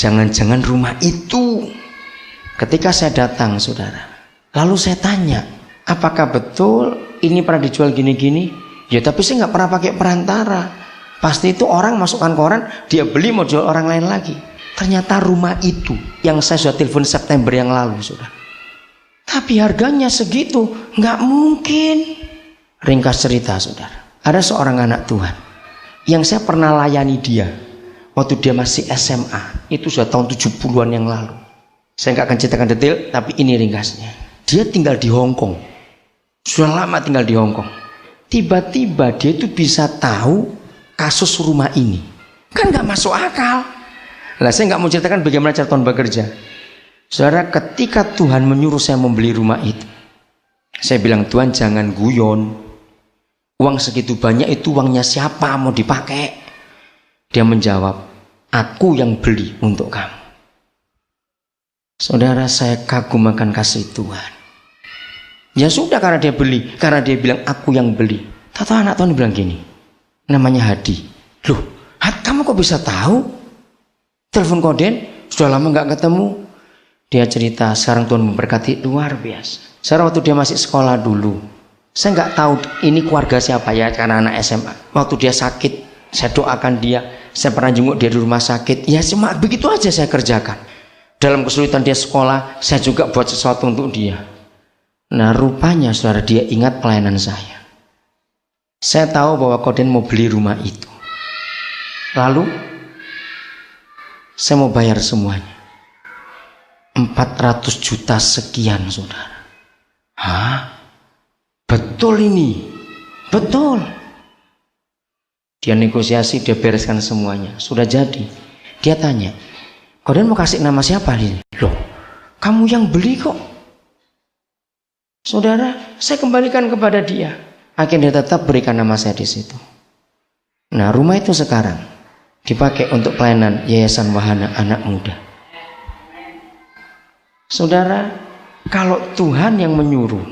Jangan-jangan rumah itu. Ketika saya datang, saudara, lalu saya tanya, apakah betul ini pernah dijual gini-gini? Ya tapi saya nggak pernah pakai perantara. Pasti itu orang masukkan koran, dia beli mau jual orang lain lagi. Ternyata rumah itu yang saya sudah telepon September yang lalu, saudara. Tapi harganya segitu, nggak mungkin. Ringkas cerita, saudara, ada seorang anak Tuhan yang saya pernah layani dia waktu dia masih SMA. Itu sudah tahun 70-an yang lalu. Saya nggak akan ceritakan detail, tapi ini ringkasnya. Dia tinggal di Hong Kong. Sudah lama tinggal di Hong Kong. Tiba-tiba dia itu bisa tahu kasus rumah ini. Kan nggak masuk akal. Lah saya nggak mau ceritakan bagaimana cara Tuhan bekerja. Saudara, ketika Tuhan menyuruh saya membeli rumah itu, saya bilang, Tuhan jangan guyon. Uang segitu banyak itu uangnya siapa mau dipakai? Dia menjawab, aku yang beli untuk kamu. Saudara, saya kagum akan kasih Tuhan. Ya sudah, karena dia beli, karena dia bilang aku yang beli. Tahu anak Tuhan bilang gini, namanya Hadi. Loh, kamu kok bisa tahu? Telepon Koden, sudah lama nggak ketemu. Dia cerita, sekarang Tuhan memberkati luar biasa. Sekarang waktu dia masih sekolah dulu, saya nggak tahu ini keluarga siapa ya, karena anak SMA. Waktu dia sakit, saya doakan dia. Saya pernah jenguk dia di rumah sakit. Ya cuma begitu aja saya kerjakan. Dalam kesulitan dia sekolah, saya juga buat sesuatu untuk dia. Nah rupanya saudara, dia ingat pelayanan saya. Saya tahu bahwa Koden mau beli rumah itu. Lalu saya mau bayar semuanya. 400 juta sekian, saudara. Hah? Betul ini? Betul. Dia negosiasi, dia bereskan semuanya. Sudah jadi. Dia tanya, Koden mau kasih nama siapa ini? Loh, kamu yang beli kok. Saudara, saya kembalikan kepada dia. Akhirnya dia tetap berikan nama saya di situ. Nah, rumah itu sekarang dipakai untuk pelayanan Yayasan Wahana Anak Muda. Saudara, kalau Tuhan yang menyuruh,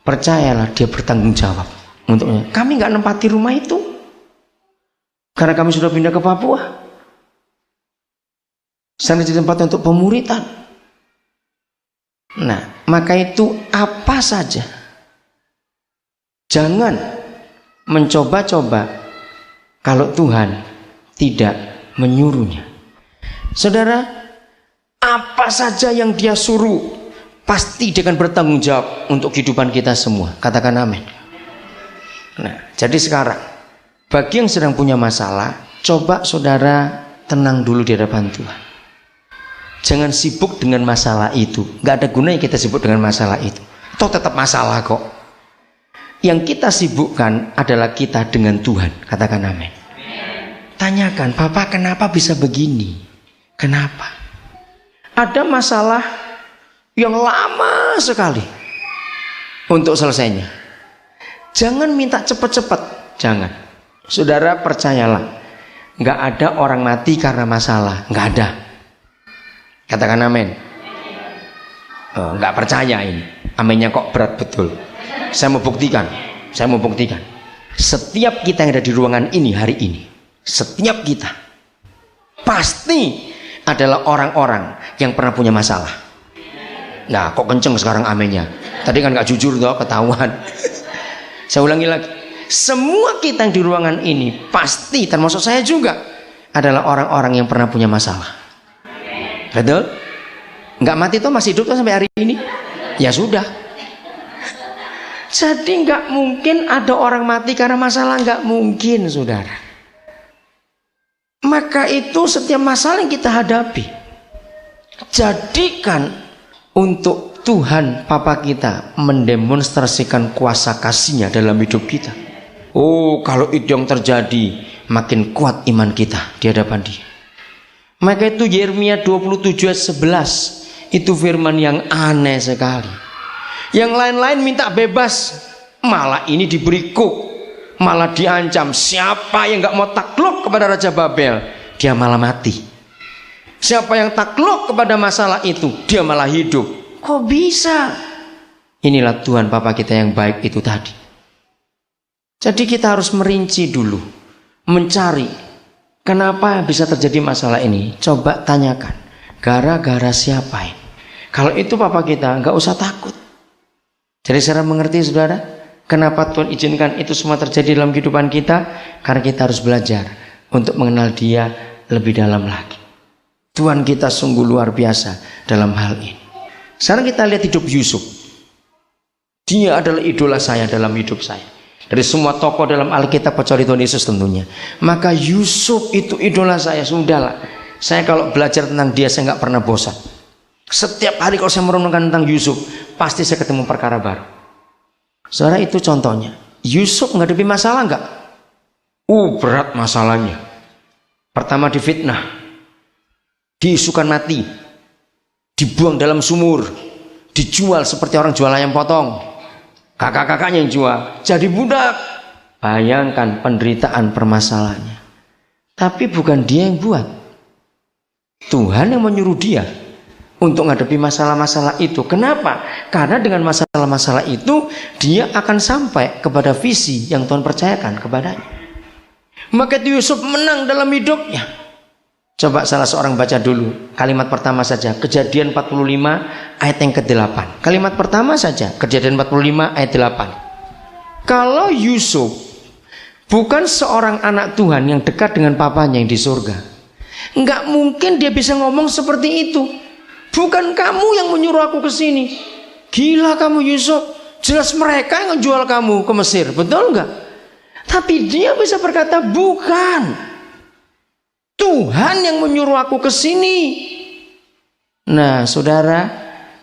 percayalah dia bertanggung jawab untuknya. Kami nggak nempati rumah itu karena kami sudah pindah ke Papua. Sana di tempat untuk pemuritan. Nah, maka itu apa saja, jangan mencoba-coba kalau Tuhan tidak menyuruhnya. Saudara, apa saja yang dia suruh, pasti dia akan bertanggung jawab untuk kehidupan kita semua. Katakan amin. Nah, jadi sekarang bagi yang sedang punya masalah, coba saudara tenang dulu di hadapan Tuhan. Jangan sibuk dengan masalah itu. Gak ada gunanya kita sibuk dengan masalah itu. Toh tetap masalah kok. Yang kita sibukkan adalah kita dengan Tuhan. Katakan amin. Tanyakan, Bapak kenapa bisa begini? Kenapa? Ada masalah yang lama sekali untuk selesainya. Jangan minta cepat-cepat. Jangan. Saudara percayalah, gak ada orang mati karena masalah. Gak ada. Katakan amin. Oh, gak percaya ini. Aminnya kok berat betul. Saya mau buktikan. Setiap kita yang ada di ruangan ini hari ini, setiap kita pasti adalah orang-orang yang pernah punya masalah. Nah, kok kenceng sekarang aminnya? Tadi kan gak jujur toh, ketahuan. Saya ulangi lagi. Semua kita yang di ruangan ini pasti, termasuk saya juga, adalah orang-orang yang pernah punya masalah. Betul? Nggak mati toh, masih hidup toh sampai hari ini? Ya sudah. Jadi nggak mungkin ada orang mati karena masalah, nggak mungkin, saudara. Maka itu setiap masalah yang kita hadapi, jadikan untuk Tuhan Papa kita mendemonstrasikan kuasa kasih-Nya dalam hidup kita. Oh, kalau itu yang terjadi, makin kuat iman kita di hadapan Dia. Maka itu Yeremia 27 ayat 11 itu firman yang aneh sekali. Yang lain-lain minta bebas, malah ini diberi kuk, malah diancam. Siapa yang gak mau takluk kepada Raja Babel, dia malah mati. Siapa yang takluk kepada masalah itu, dia malah hidup. Kok bisa? Inilah Tuhan Bapa kita yang baik itu tadi. Jadi kita harus merinci dulu, mencari Kenapa bisa terjadi masalah ini? Coba tanyakan. Gara-gara siapa ini? Kalau itu papa kita, nggak usah takut. Jadi saudara mengerti saudara? Kenapa Tuhan izinkan itu semua terjadi dalam kehidupan kita? Karena kita harus belajar untuk mengenal Dia lebih dalam lagi. Tuhan kita sungguh luar biasa dalam hal ini. Sekarang kita lihat hidup Yusuf. Dia adalah idola saya dalam hidup saya. Dari semua tokoh dalam Alkitab kecuali Tuhan Yesus tentunya. Maka Yusuf itu idola saya. Sudahlah. Saya kalau belajar tentang dia saya nggak pernah bosan. Setiap hari kalau saya merenungkan tentang Yusuf, pasti saya ketemu perkara baru. Saudara, itu contohnya. Yusuf menghadapi masalah nggak? Berat masalahnya. Pertama difitnah, diisukan mati, dibuang dalam sumur, dijual seperti orang jual ayam potong. Kakak-kakaknya yang jual, jadi budak. Bayangkan penderitaan permasalahannya. Tapi bukan dia yang buat. Tuhan yang menyuruh dia untuk menghadapi masalah-masalah itu. Kenapa? Karena dengan masalah-masalah itu dia akan sampai kepada visi yang Tuhan percayakan kepadanya. Maka Yusuf menang dalam hidupnya. Coba salah seorang baca dulu kalimat pertama saja, Kejadian 45 ayat yang ke-8. Kalimat pertama saja, Kejadian 45 ayat 8. Kalau Yusuf bukan seorang anak Tuhan yang dekat dengan papanya yang di surga, nggak mungkin dia bisa ngomong seperti itu. Bukan kamu yang menyuruh aku ke sini. Gila kamu Yusuf. Jelas mereka yang menjual kamu ke Mesir. Betul nggak? Tapi dia bisa berkata bukan. Tuhan yang menyuruh aku ke sini. Nah saudara,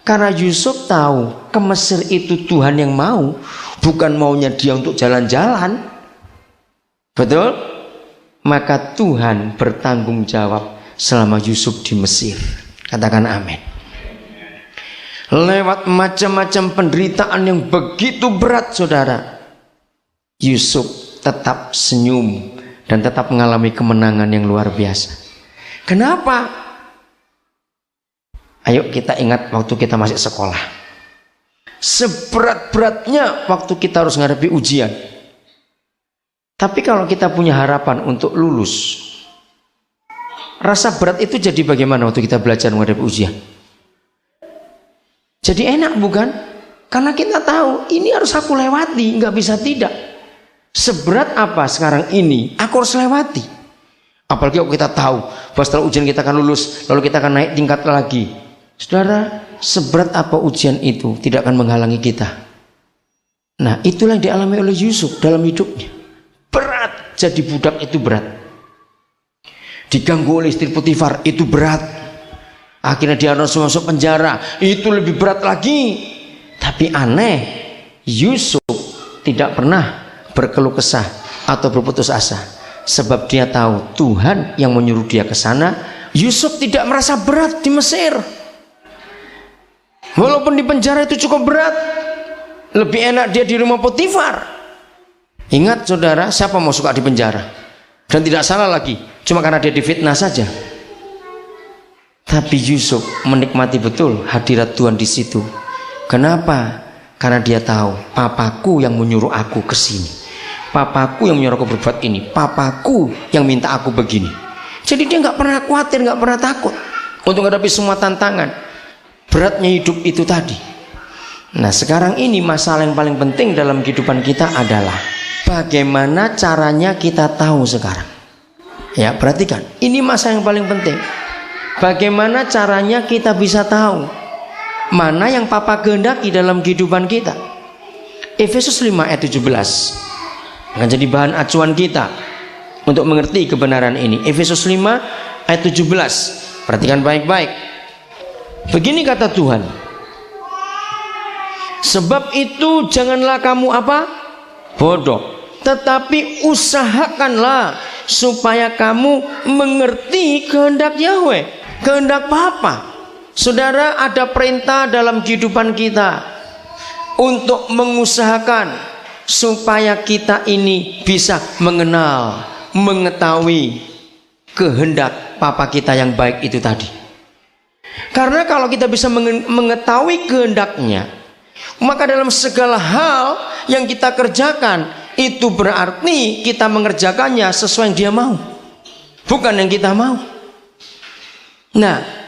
karena Yusuf tahu ke Mesir itu Tuhan yang mau, bukan maunya dia untuk jalan-jalan. Betul? Maka Tuhan bertanggung jawab selama Yusuf di Mesir. Katakan amin. Lewat macam-macam penderitaan yang begitu berat saudara, Yusuf tetap senyum dan tetap mengalami kemenangan yang luar biasa. Kenapa? Ayo kita ingat waktu kita masih sekolah. Seberat-beratnya waktu kita harus menghadapi ujian. Tapi kalau kita punya harapan untuk lulus, rasa berat itu jadi bagaimana waktu kita belajar menghadapi ujian? Jadi enak bukan? Karena kita tahu ini harus aku lewati, nggak bisa tidak. Seberat apa sekarang ini aku harus lewati. Apalagi kalau kita tahu bahwa setelah ujian kita akan lulus, lalu kita akan naik tingkat lagi. Saudara, seberat apa ujian itu tidak akan menghalangi kita. Nah, itulah yang dialami oleh Yusuf dalam hidupnya. Berat, jadi budak itu berat. Diganggu oleh istri Potifar itu berat. Akhirnya dia harus masuk penjara, itu lebih berat lagi. Tapi aneh, Yusuf tidak pernah berkeluh kesah atau berputus asa, sebab dia tahu Tuhan yang menyuruh dia ke sana. Yusuf tidak merasa berat di Mesir. Walaupun di penjara itu cukup berat, lebih enak dia di rumah Potifar. Ingat saudara, siapa mau suka di penjara? Dan tidak salah lagi, cuma karena dia difitnah saja. Tapi Yusuf menikmati betul hadirat Tuhan di situ. Kenapa? Karena dia tahu papaku yang menyuruh aku ke sini. Papaku yang menyuruh aku berbuat ini. Papaku yang minta aku begini. Jadi dia nggak pernah khawatir, nggak pernah takut untuk menghadapi semua tantangan. Beratnya hidup itu tadi. Nah sekarang ini masalah yang paling penting dalam kehidupan kita adalah bagaimana caranya kita tahu sekarang. Ya perhatikan, ini masalah yang paling penting. Bagaimana caranya kita bisa tahu mana yang Papa kehendaki dalam kehidupan kita. Efesus 5 ayat 17 akan jadi bahan acuan kita untuk mengerti kebenaran ini. Efesus 5 ayat 17. Perhatikan baik-baik. Begini kata Tuhan. Sebab itu janganlah kamu apa? Bodoh. Tetapi usahakanlah supaya kamu mengerti kehendak Yahweh. Kehendak Papa. Saudara, ada perintah dalam kehidupan kita untuk mengusahakan supaya kita ini bisa mengenal, mengetahui kehendak Papa kita yang baik itu tadi. Karena kalau kita bisa mengetahui kehendaknya, maka dalam segala hal yang kita kerjakan itu berarti kita mengerjakannya sesuai yang Dia mau. bukan yang kita mau. Nah,